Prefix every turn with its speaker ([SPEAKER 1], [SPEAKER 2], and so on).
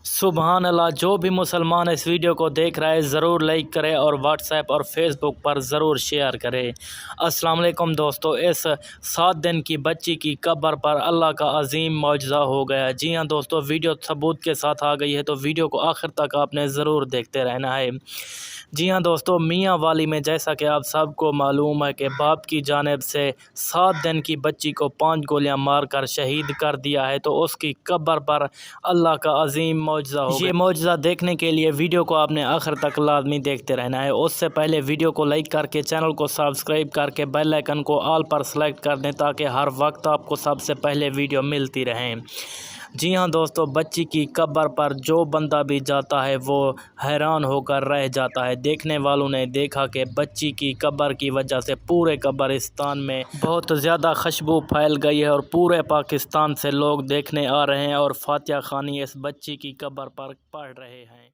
[SPEAKER 1] सुबहान अल्लाह। जो भी मुसलमान इस वीडियो को देख रहा है ज़रूर लाइक करे और व्हाट्सएप और फेसबुक पर ज़रूर शेयर करे। अस्सलाम वालेकुम दोस्तों, इस 7 दिन की बच्ची की कब्र पर अल्लाह का अजीम मौजज़ा हो गया। जी हाँ दोस्तों, वीडियो सबूत के साथ आ गई है तो वीडियो को आखिर तक आपने ज़रूर देखते रहना है। जी हाँ दोस्तों, मियाँ वाली में जैसा कि आप सबको मालूम है कि बाप की जानिब से 7 दिन की बच्ची को 5 गोलियां मारकर शहीद कर दिया है, तो उसकी कब्र पर अल्लाह का अजीम मौजज़ा हो गया। ये मौजज़ा देखने के लिए वीडियो को आपने आखिर तक लाजमी देखते रहना है। उससे पहले वीडियो को लाइक करके चैनल को सब्सक्राइब करके बेल आइकन को ऑल पर सेलेक्ट कर दें ताकि हर वक्त आपको सबसे पहले वीडियो मिलती रहे। जी हाँ दोस्तों, बच्ची की कब्र पर जो बंदा भी जाता है वो हैरान होकर रह जाता है। देखने वालों ने देखा कि बच्ची की कब्र की वजह से पूरे कब्रिस्तान में बहुत ज़्यादा खुशबू फैल गई है और पूरे पाकिस्तान से लोग देखने आ रहे हैं और फातिहा खानी इस बच्ची की कब्र पर पढ़ रहे हैं।